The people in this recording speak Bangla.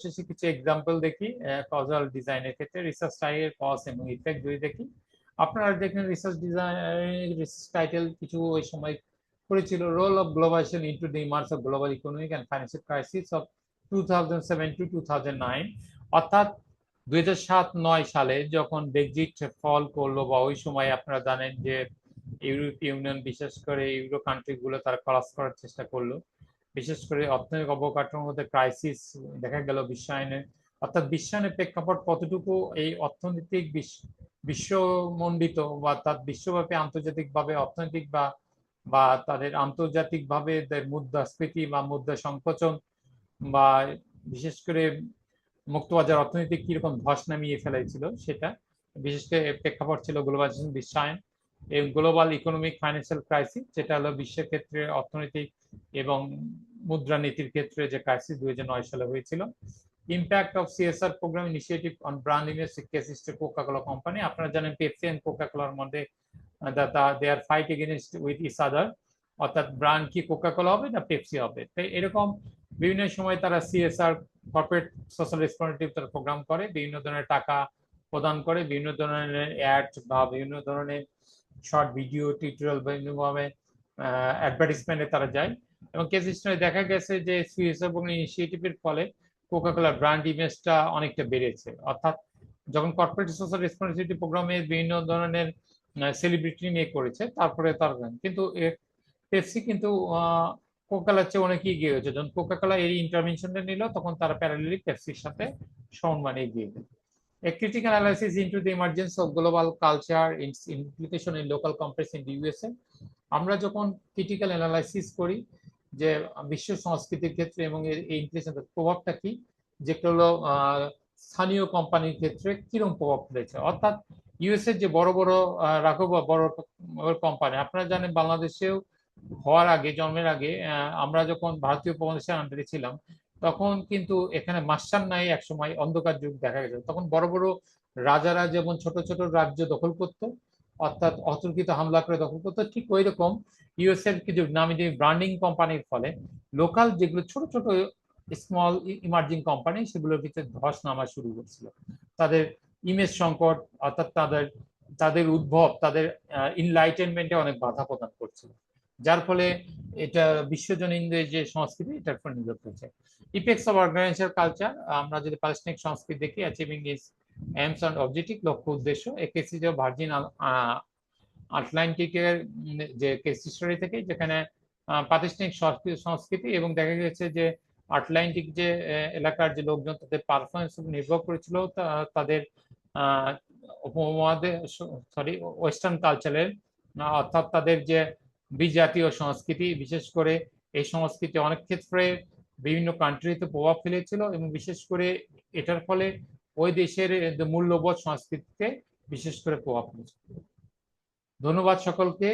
শেষে কিছু এক্সাম্পল দেখি কজাল ডিজাইনের ক্ষেত্রে রিসার্চ টাইটেল কজ এবং ইফেক্ট যদি দেখি আপনারা দেখেন রিসার্চ ডিজাইন রিসার্চ টাইটেল কিছু ওই সময় করেছিল role of globalization into the emergence of global economic and financial crisis of 2007 to 2009 অর্থাৎ 2007-9 সালে যখন ব্রেক্সিট ফল করলো বা ওই সময় আপনারা জানেন যে ইউরোপীয় ইউনিয়ন বিশেষ করে ইউরো কান্ট্রিগুলো তারা কলাপস করার চেষ্টা করলো বিশেষ করে অর্থনৈতিক অবকাঠামোর মধ্যে ক্রাইসিস দেখা গেল বিশ্বায়নের অর্থাৎ বিশ্বায়নের প্রেক্ষাপট কতটুকু এই অর্থনৈতিক বিশ্বমণ্ডিত বা তার বিশ্বব্যাপী আন্তর্জাতিকভাবে অর্থনৈতিক বা বা তাদের আন্তর্জাতিকভাবে মুদ্রাস্ফীতি বা মুদ্রা সংকোচন বা বিশেষ করে মুক্তবাজার অর্থনীতি কিরকম ধস নামিয়ে ফেলেছিল সেটা বিশেষ করে প্রেক্ষাপট ছিল গ্লোবালাইজেশন বিশ্বায়ন এই গ্লোবাল ইকোনমিক ফাইন্যান্সিয়াল ক্রাইসিস যেটা হলো বিশ্বের ক্ষেত্রে অর্থনৈতিক এবং মুদ্রানীতির ক্ষেত্রে যে ক্রাইসিস 2009 সালে হয়েছিল impact of CSR programme initiative on brand image case history Coca Cola company আপনারা জানেন পেপসি এন্ড কোকা কোলার মধ্যে they are fight against with each other অর্থাৎ ব্র্যান্ড কি কোকা কোলা হবে না পেপসি হবে তাই এরকম বিভিন্ন সময় তারা সিএসআর কর্পোরেট সোশ্যাল রেসপন্সিবিলিটি তারা প্রোগ্রাম করে বিভিন্ন ধরনের টাকা প্রদান করে বিভিন্ন ধরনের অ্যাড বা বিভিন্ন ধরনের শর্ট ভিডিও টিউটোরিয়াল বা বিভিন্নভাবে অ্যাডভার্টাইজমেন্টে তারা যায় এবং কেস হিস্ট্রিতে দেখা গেছে যে সিএসআর ইনিশিয়েটিভের ফলে কোকা কোলার ব্র্যান্ড ইমেজটা অনেকটা বেড়েছে অর্থাৎ যখন কর্পোরেট সোশ্যাল রেসপন্সিবিলিটি প্রোগ্রামে বিভিন্ন ধরনের সেলিব্রিটি নিয়ে করেছে তারপরে তার কিন্তু পেপসি কিন্তু কোকাকোলার চেয়ে অনেক এগিয়ে হয়েছে যখন কোকাকোলা এই ইন্টারভেনশনটা নিল তখন তারা প্যারালালি পেপসির সাথে সমানে এগিয়ে গেল A critical analysis into the emergence of global culture, its implication in local context in the USA. আমরা যখন ক্রিটিক্যাল অ্যানালাইসিস করি যে বিশ্ব সংস্কৃতির ক্ষেত্রে এবং এর এই ইমপ্লিকেশনের প্রভাবটা কি যেগুলো স্থানীয় কোম্পানির ক্ষেত্রে কিরকম প্রভাব ফেলেছে অর্থাৎ ইউএসএর যে বড় বড় রাখো বা বড় কোম্পানি আপনারা জানেন বাংলাদেশেও হওয়ার আগে জন্মের আগে আমরা যখন ভারতীয় উপমহাদেশের আন্ডারে ছিলাম তখন কিন্তু এখানে মাস্টার নাই একসময় অন্ধকার যুগ দেখা গেছে তখন বড় বড় রাজারা যেমন ছোট ছোট রাজ্য দখল করতো অর্থাৎ অতর্কিত হামলা করে দখল করতো ঠিক ওই রকম ইউএস এর কিছু নামি দামি ব্র্যান্ডিং কোম্পানির ফলে লোকাল যেগুলো ছোট ছোট স্মল ইমার্জিং কোম্পানি সেগুলোর ভিতরে ধস নামা শুরু করছিল তাদের ইমেজ সংকট অর্থাৎ তাদের তাদের উদ্ভব তাদের ইনলাইটেনমেন্টে অনেক বাধা প্রদান করছিল যার ফলে এটা বিশ্বজনীন যে সংস্কৃতি এটার উপর নির্ভর করছে ইফেক্টস অফ অর্গানাইজেশন কালচার আমরা যদি প্যালেস্টাইনিক সংস্কৃতি দেখি achieving is AIIMS and objective লক্ষ্য উদ্দেশ্য একেসি যে ভার্জিন আটলান্টিকের যে কেস হিস্টোরি থেকে যেখানে প্রাতিষ্ঠানিক সংস্কৃতি এবং দেখা গেছে যে আটলান্টিক যে এলাকার যে লোকজন তাদের পারফরমেন্স নির্ভর করেছিল তাদের উপমহাদেশ সরি ওয়েস্টার্ন কালচারের অর্থাৎ তাদের যে বিজাতীয় সংস্কৃতি বিশেষ করে এই সংস্কৃতি অনেক ক্ষেত্রে বিভিন্ন কান্ট্রিতে প্রভাব ফেলেছিল এবং বিশেষ করে এটার ফলে ওই দেশের মূল্যবোধ সংস্কৃতিতে বিশেষ করে প্রভাব ফেলেছিল ধন্যবাদ সকলকে